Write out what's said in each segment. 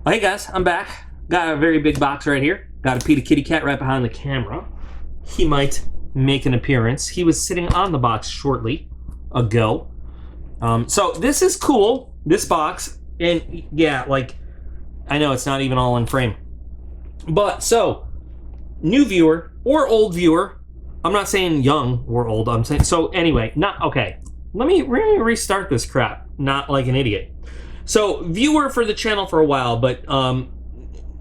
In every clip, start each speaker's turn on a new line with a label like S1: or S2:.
S1: Hey guys, I'm back. Got a very big box right here. Got a PETA kitty cat right behind the camera. He might make an appearance. He was sitting on the box shortly ago. So this is cool, this box. And yeah, like, I know it's not even all in frame. But so, new viewer or old viewer, I'm not saying young or old, I'm saying, so anyway, okay. Let me restart this crap, not like an idiot. So, viewer for the channel for a while, but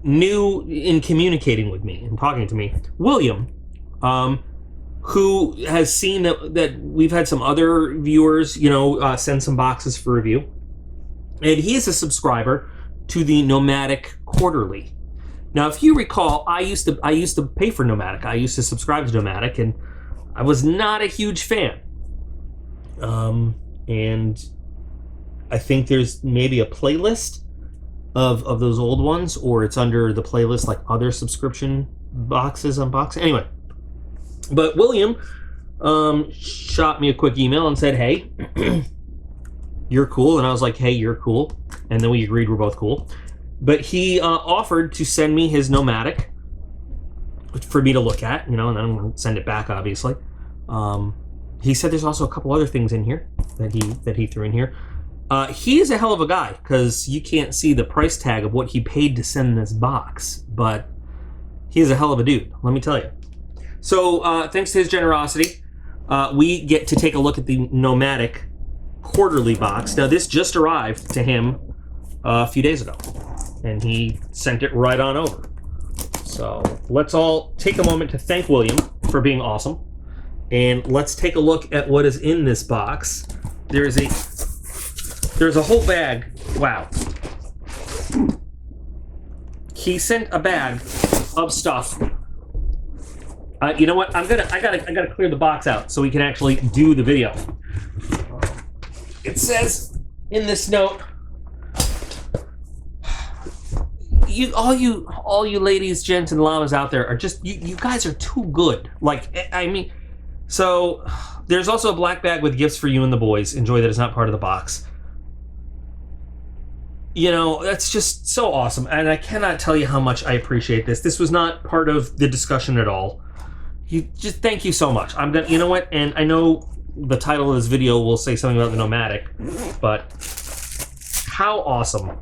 S1: new in communicating with me and talking to me, William, who has seen that we've had some other viewers, send some boxes for review, and he is a subscriber to the Nomadik Quarterly. Now, if you recall, I used to pay for Nomadik. I used to subscribe to Nomadik, and I was not a huge fan. And I think there's maybe a playlist of those old ones, or it's under the playlist like other subscription boxes unboxing. Anyway, but William shot me a quick email and said, hey, you're cool. And I was like, hey, you're cool. And then we agreed we're both cool. But he offered to send me his Nomadik for me to look at, and then I'm going to send it back, obviously. He said there's also a couple other things in here that he threw in here. He is a hell of a guy, because you can't see the price tag of what he paid to send this box, but he is a hell of a dude, let me tell you. So, thanks to his generosity, we get to take a look at the Nomadik Quarterly box. Now, this just arrived to him a few days ago, and he sent it right on over. So, let's all take a moment to thank William for being awesome, and let's take a look at what is in this box. There's a whole bag. Wow. He sent a bag of stuff. You know what? I gotta clear the box out so we can actually do the video. It says in this note, all you ladies, gents, and llamas out there are just you guys are too good. Like, I mean, so there's also a black bag with gifts for you and the boys. Enjoy that it's not part of the box. That's just so awesome, and I cannot tell you how much I appreciate this. This was not part of the discussion at all. Thank you so much. I'm gonna, you know what? And I know the title of this video will say something about the Nomadik, but how awesome!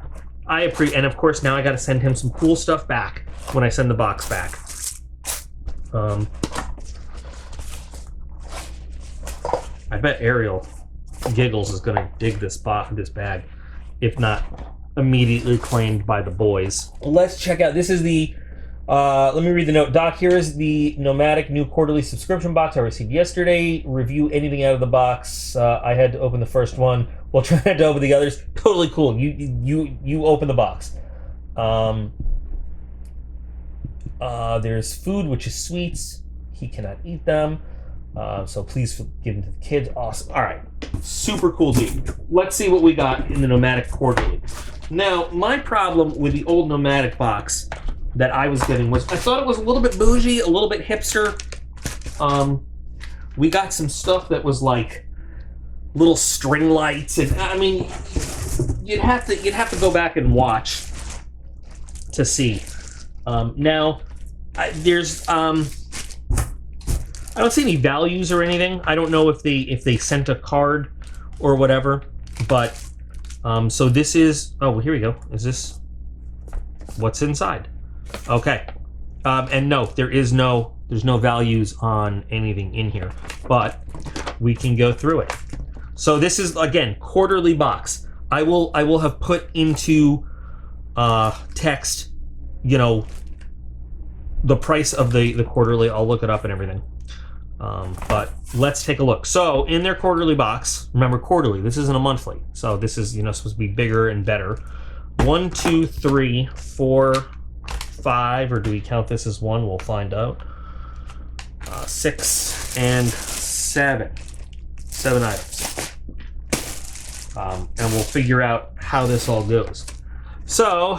S1: I appreciate, and of course now I got to send him some cool stuff back when I send the box back. I bet Ariel Giggles is gonna dig this bag, if not immediately claimed by the boys. Let's check out, this is the, let me read the note. Doc, here is the Nomadik new quarterly subscription box I received yesterday. Review anything out of the box. I had to open the first one while trying to open the others. Totally cool. You open the box. There's food, which is sweets. He cannot eat them. So please give them to the kids. Awesome. All right. Super cool, dude. Let's see what we got in the Nomadik Quarterly. Now, my problem with the old Nomadik box that I was getting was I thought it was a little bit bougie, a little bit hipster. We got some stuff that was like little string lights, and I mean, you'd have to go back and watch to see. Now, there's I don't see any values or anything. I don't know if they sent a card or whatever, but so this is, oh, well, here we go. Is this what's inside? Okay. And no, there's no values on anything in here, but we can go through it. So this is, again, quarterly box. I will have put into text, the price of the quarterly. I'll look it up and everything. But let's take a look. So in their quarterly box, remember quarterly, this isn't a monthly. So this is, supposed to be bigger and better. 1, 2, 3, 4, 5, or do we count this as one? We'll find out. 6 and 7. 7 items. And we'll figure out how this all goes. So,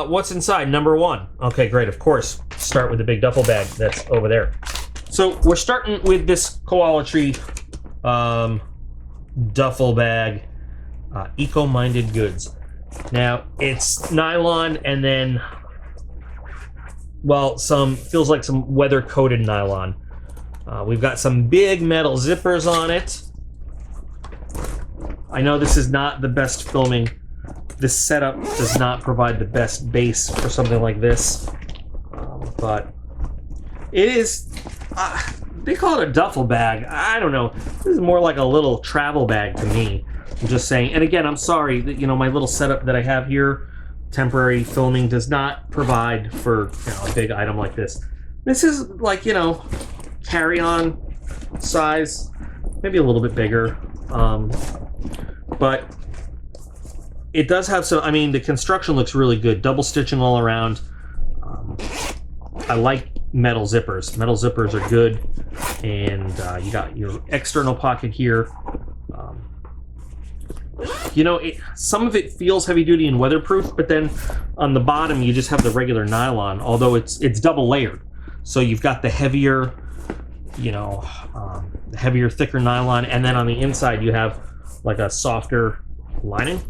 S1: what's inside? Number 1. Okay, great. Of course, start with the big duffel bag that's over there. So we're starting with this Koala Tree duffel bag, eco-minded goods. Now, it's nylon and then, well, feels like some weather-coated nylon. We've got some big metal zippers on it. I know this is not the best filming. This setup does not provide the best base for something like this. But it is, they call it a duffel bag. I don't know. This is more like a little travel bag to me. I'm just saying. And again, I'm sorry that, my little setup that I have here, temporary filming, does not provide for a big item like this. This is like, carry-on size, maybe a little bit bigger. But it does have some, the construction looks really good. Double stitching all around. I like metal zippers. Metal zippers are good. And you got your external pocket here. Some of it feels heavy duty and weatherproof, but then on the bottom you just have the regular nylon, although it's double layered. So you've got the heavier, thicker nylon, and then on the inside you have like a softer lining.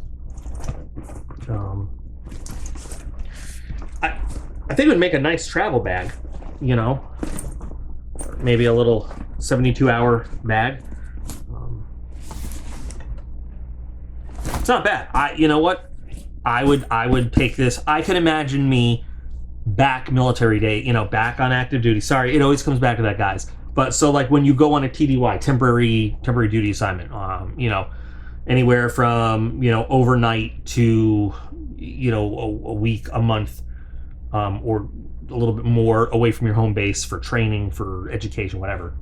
S1: I think it would make a nice travel bag, maybe a little 72-hour bag. It's not bad. You know what? I would take this. I could imagine me back military day, back on active duty. Sorry, it always comes back to that, guys. But so like when you go on a TDY, temporary duty assignment, anywhere from overnight to a week, a month, or a little bit more away from your home base for training, for education, whatever.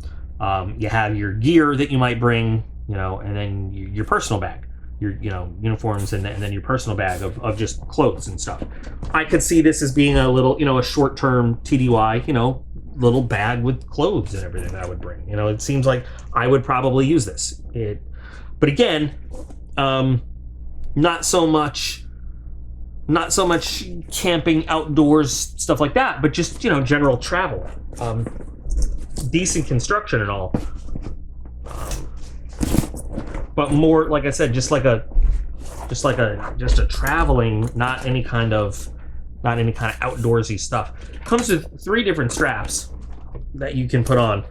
S1: You have your gear that you might bring, and then your personal bag, your uniforms, and then your personal bag of just clothes and stuff. I could see this as being a little, a short-term TDY, little bag with clothes and everything that I would bring. It seems like I would probably use this. But again, not so much camping, outdoors, stuff like that, but just, general travel. Decent construction and all. But more, like I said, just a traveling, not any kind of outdoorsy stuff. Comes with 3 different straps that you can put on.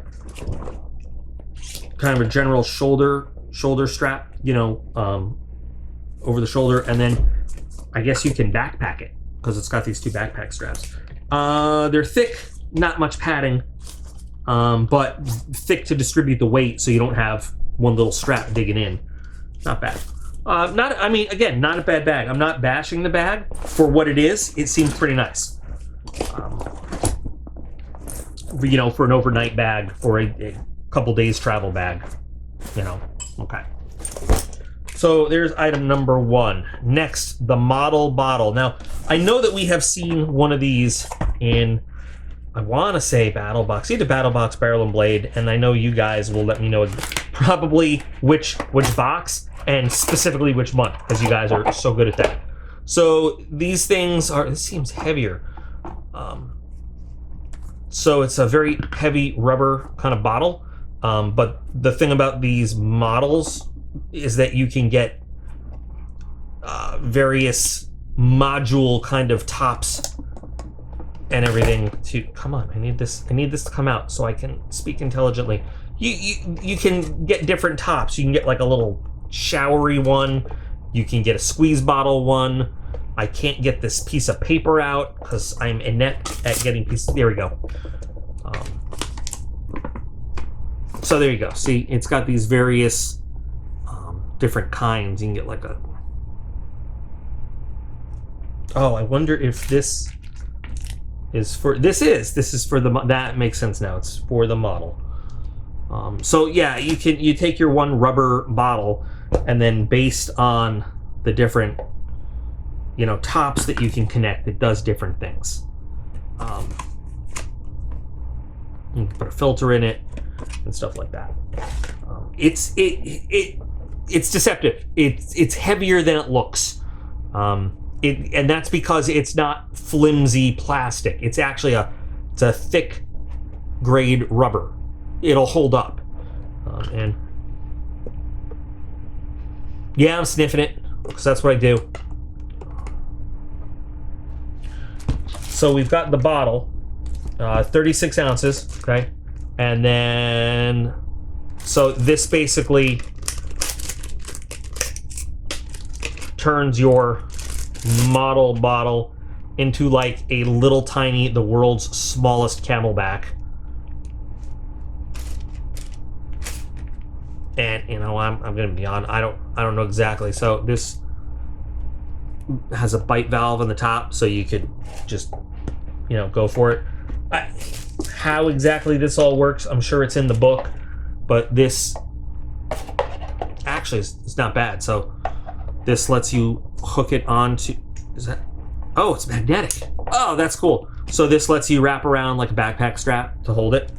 S1: Kind of a general shoulder strap, over the shoulder, and then I guess you can backpack it because it's got these 2 backpack straps. They're thick, not much padding, but thick to distribute the weight so you don't have one little strap digging in. Not bad. Not a bad bag. I'm not bashing the bag. For what it is, it seems pretty nice. For an overnight bag, for a couple days travel bag, okay. So there's item number 1. Next, the model bottle. Now, I know that we have seen one of these in, I want to say Battle Box, either Battle Box, Barrel and Blade, and I know you guys will let me know probably which box and specifically which month, because you guys are so good at that. So these things are, this seems heavier. So it's a very heavy rubber kind of bottle, but the thing about these models is that you can get various module kind of tops and everything to, come on, I need this to come out so I can speak intelligently. You can get different tops. You can get like a little showery one. You can get a squeeze bottle one. I can't get this piece of paper out because I'm inept at getting pieces. There we go. So there you go. See, it's got these various different kinds. You can get like a, oh, I wonder if this is for, this is for the, that makes sense now. It's for the model. So yeah, you take your one rubber bottle, and then based on the different, tops that you can connect, it does different things. You can put a filter in it and stuff like that. It's deceptive. It's heavier than it looks. And that's because it's not flimsy plastic. It's actually it's a thick grade rubber. It'll hold up. And yeah, I'm sniffing it because that's what I do. so we've got the bottle, 36 ounces, okay? And then, so this basically turns your model bottle into like a little tiny, the world's smallest Camelback. And you know, I'm gonna be on. I don't know exactly. So this has a bite valve on the top, so you could just, you know, go for it. How exactly this all works, I'm sure it's in the book, but this actually it's not bad. So this lets you hook it onto. Is that? Oh, it's magnetic. Oh, that's cool. So this lets you wrap around like a backpack strap to hold it.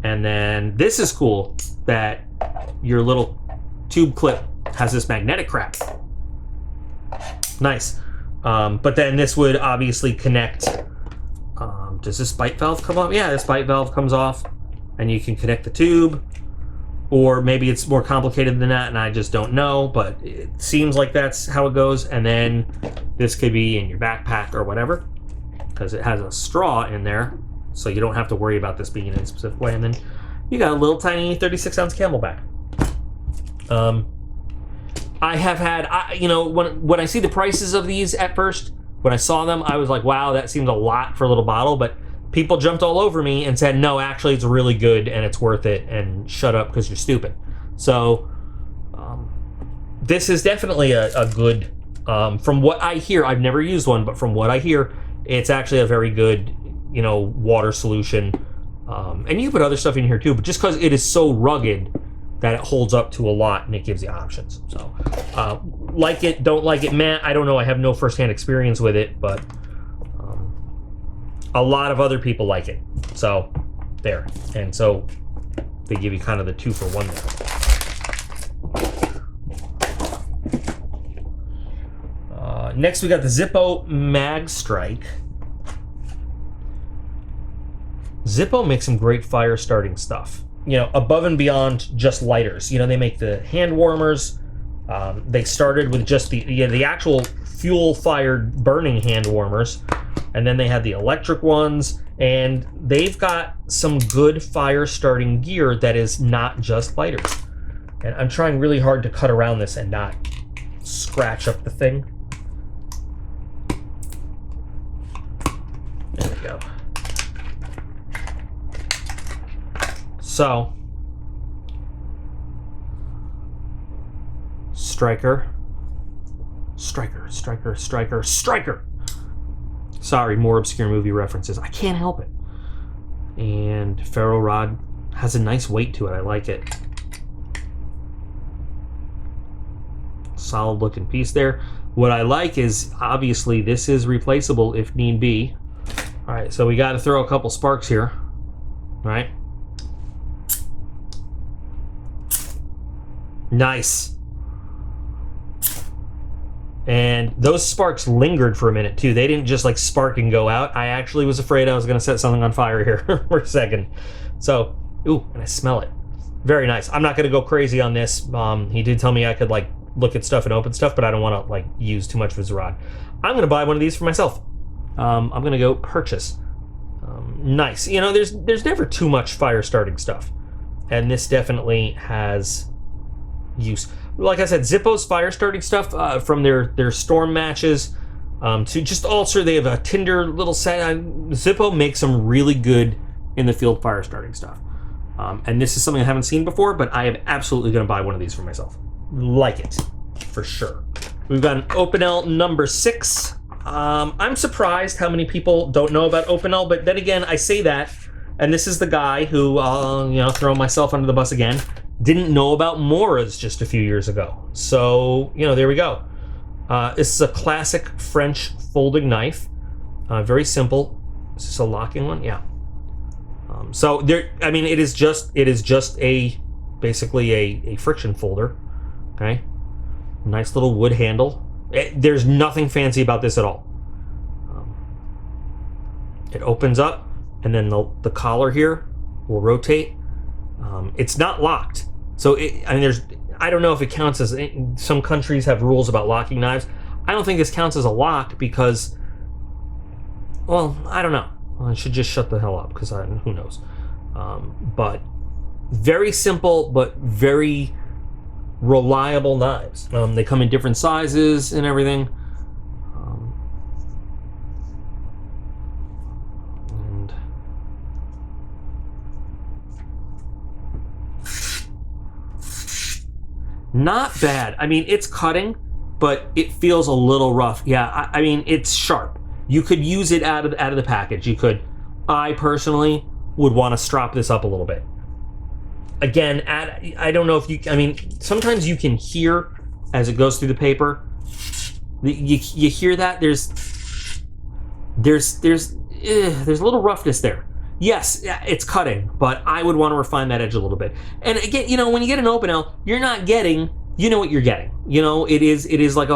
S1: And then this is cool that your little tube clip has this magnetic crap. Nice. But then this would obviously connect. Does this bite valve come off? Yeah, this bite valve comes off, and you can connect the tube. Or maybe it's more complicated than that, and I just don't know, but it seems like that's how it goes. And then this could be in your backpack or whatever, because it has a straw in there, so you don't have to worry about this being in a specific way. And then you got a little tiny 36-ounce Camelback. I have had, you know, when I see the prices of these at first, when I saw them, I was like, wow, that seems a lot for a little bottle, but people jumped all over me and said, no, actually, it's really good and it's worth it, and shut up because you're stupid. So this is definitely a good, from what I hear, I've never used one, but from what I hear, it's actually a very good, you know, water solution. And you put other stuff in here too, but just because it is so rugged that it holds up to a lot and it gives you options. So like it, don't like it, Matt, I don't know. I have no firsthand experience with it, but a lot of other people like it. So there. And so they give you kind of the 2-for-1 there. Next we got the Zippo Mag Strike. Zippo makes some great fire starting stuff, you know, above and beyond just lighters. You know, they make the hand warmers. They started with just the actual fuel fired burning hand warmers, and then they had the electric ones, and they've got some good fire starting gear that is not just lighters. And I'm trying really hard to cut around this and not scratch up the thing. There we go. So, Striker. Sorry, more obscure movie references. I can't help it. And ferro rod has a nice weight to it. I like it. Solid looking piece there. What I like is, obviously, this is replaceable if need be. All right, so we got to throw a couple sparks here. All right. Nice. And those sparks lingered for a minute too. They didn't just like spark and go out. I actually was afraid I was going to set something on fire here for a second. So, ooh, and I smell it. Very nice. I'm not going to go crazy on this. He did tell me I could like look at stuff and open stuff, but I don't want to like use too much of his rod. I'm going to buy one of these for myself. I'm going to go purchase. Nice. You know, there's never too much fire starting stuff, and this definitely has use. Like I said, Zippo's fire starting stuff, from their storm matches to just also they have a Tinder little set. Zippo makes some really good in the field fire starting stuff, and this is something I haven't seen before, but I am absolutely going to buy one of these for myself. Like it for sure. We've got an Opinel number 6. I'm surprised how many people don't know about Opinel, but then again, I say that, and this is the guy who, you know, throwing myself under the bus again, didn't know about Moras just a few years ago. So, you know, there we go. This is a classic French folding knife. Very simple. Is this a locking one? Yeah. So there, I mean, it is just basically a friction folder. Okay. Nice little wood handle. There's nothing fancy about this at all. It opens up, and then the collar here will rotate. It's not locked. So, I mean, I don't know if it counts as, some countries have rules about locking knives. I don't think this counts as a lock because well, I don't know. I should just shut the hell up because who knows. But very simple, but very reliable knives. They come in different sizes and everything. And not bad. I mean, it's cutting, but it feels a little rough. Yeah, I mean, it's sharp. You could use it out of the package. You could. I personally would want to strop this up a little bit. Again, I don't know if you. I mean, sometimes you can hear as it goes through the paper. You hear that there's a little roughness there. Yes, it's cutting, but I would want to refine that edge a little bit. And again, when you get an open L, you're not getting. You know what you're getting. It is like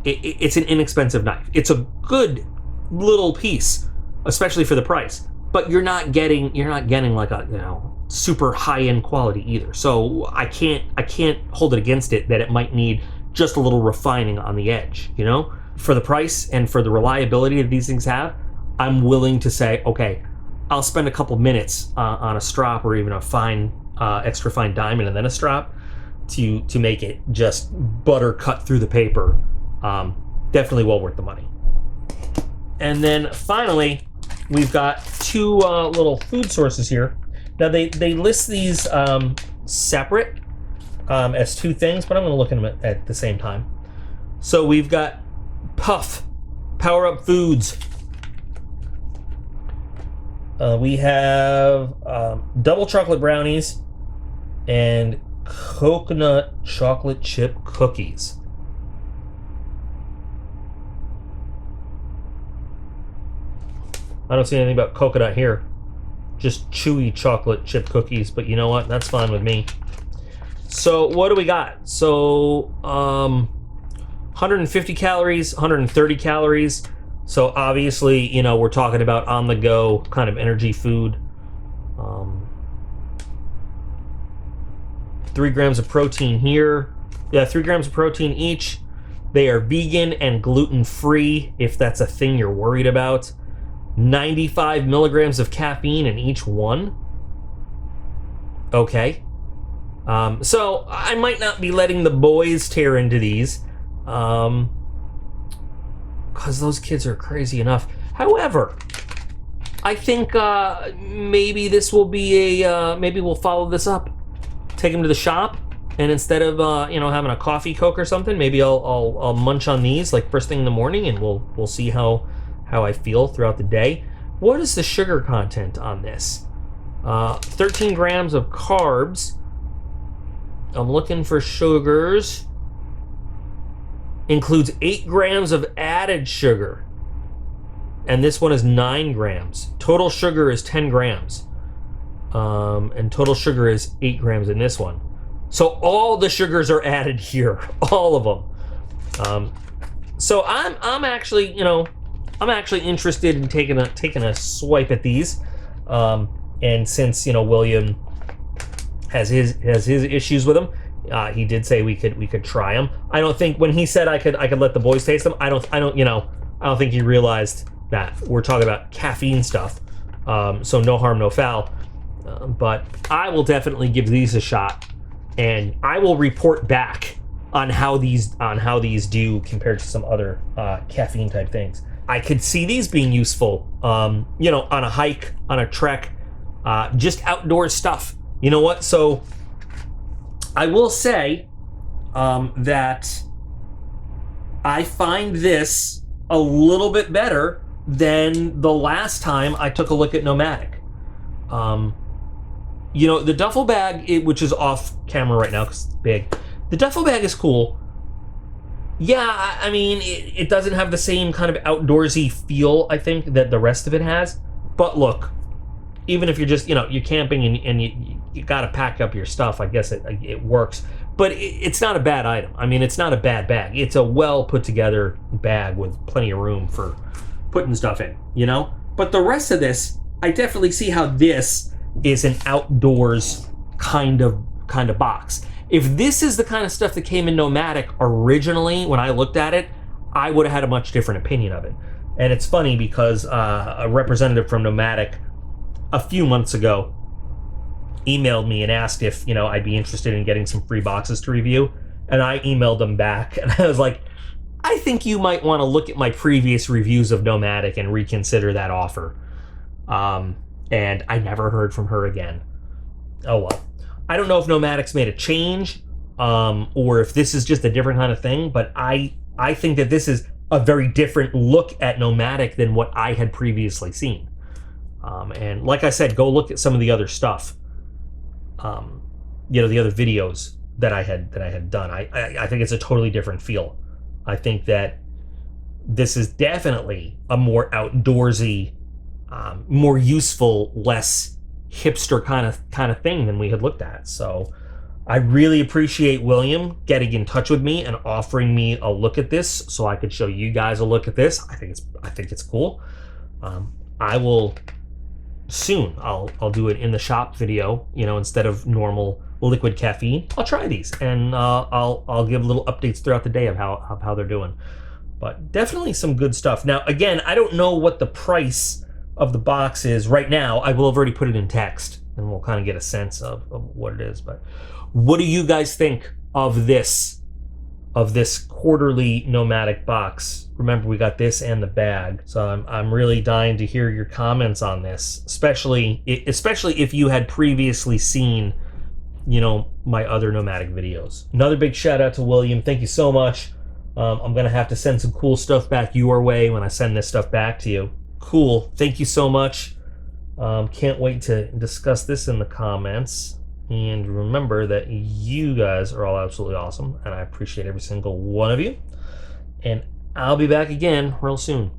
S1: it's an inexpensive knife. It's a good little piece, especially for the price. But you're not getting like a super high end quality either. So I can't hold it against it that it might need just a little refining on the edge. For the price and for the reliability that these things have, I'm willing to say, okay, I'll spend a couple minutes on a strop or even a fine, extra fine diamond and then a strop to make it just butter cut through the paper. Definitely well worth the money. And then finally, we've got two little food sources here. Now they list these separate as two things, but I'm going to look at them at the same time. So we've got Puff, Power Up Foods. We have double chocolate brownies and coconut chocolate chip cookies. I don't see anything about coconut here. Just chewy chocolate chip cookies, but you know what? That's fine with me. So what do we got? So 150 calories, 130 calories. So obviously, we're talking about on-the-go kind of energy food. 3 grams of protein here. Yeah, 3 grams of protein each. They are vegan and gluten-free, if that's a thing you're worried about. 95 milligrams of caffeine in each one. Okay. So I might not be letting the boys tear into these. Because those kids are crazy enough. However, I think maybe this will be maybe we'll follow this up. Take them to the shop, and instead of having a coffee Coke or something, maybe I'll munch on these like first thing in the morning, and we'll see how I feel throughout the day. What is the sugar content on this? 13 grams of carbs. I'm looking for sugars. Includes 8 grams of added sugar. And this one is 9 grams. Total sugar is 10 grams. And total sugar is 8 grams in this one. So all the sugars are added here. All of them. So I'm actually, I'm actually interested in taking a swipe at these. And since, William has his issues with them, he did say we could try them. I don't think when he said I could let the boys taste them, I don't think he realized that we're talking about caffeine stuff. So no harm, no foul. But I will definitely give these a shot, and I will report back on how these do compared to some other caffeine type things. I could see these being useful, on a hike, on a trek, just outdoor stuff. You know what? So I will say that I find this a little bit better than the last time I took a look at Nomadik. The duffel bag, which is off camera right now because it's big, the duffel bag is cool. Yeah, I mean, it doesn't have the same kind of outdoorsy feel, I think, that the rest of it has. But look, even if you're just, you're camping and you got to pack up your stuff, I guess it works. But it's not a bad item. I mean, it's not a bad bag. It's a well put together bag with plenty of room for putting stuff in, But the rest of this, I definitely see how this is an outdoors kind of box. If this is the kind of stuff that came in Nomadik originally when I looked at it, I would have had a much different opinion of it. And it's funny because a representative from Nomadik a few months ago emailed me and asked if, you know, I'd be interested in getting some free boxes to review. And I emailed them back and I was like, I think you might want to look at my previous reviews of Nomadik and reconsider that offer. And I never heard from her again. Oh well. I don't know if Nomadik's made a change, or if this is just a different kind of thing, but I think that this is a very different look at Nomadik than what I had previously seen. And like I said, go look at some of the other stuff. You know, the other videos that I had done. I think it's a totally different feel. I think that this is definitely a more outdoorsy, more useful, less hipster kind of thing than we had looked at. So I really appreciate William getting in touch with me and offering me a look at this so I could show you guys a look at this. I think it's cool. I will soon. I'll do it in the shop video, you know, instead of normal liquid caffeine. I'll try these and I'll give little updates throughout the day of how they're doing. But definitely some good stuff. Now again, I don't know what the price of the box is right now. I will have already put it in text and we'll kind of get a sense of what it is. But what do you guys think of this quarterly Nomadik box? Remember, we got this and the bag, so I'm really dying to hear your comments on this, especially if you had previously seen, you know, my other Nomadik videos. Another big shout out to William. Thank you so much. I'm gonna have to send some cool stuff back your way when I send this stuff back to you. Cool. Thank you so much. Can't wait to discuss this in the comments. And remember that you guys are all absolutely awesome, and I appreciate every single one of you. And I'll be back again real soon.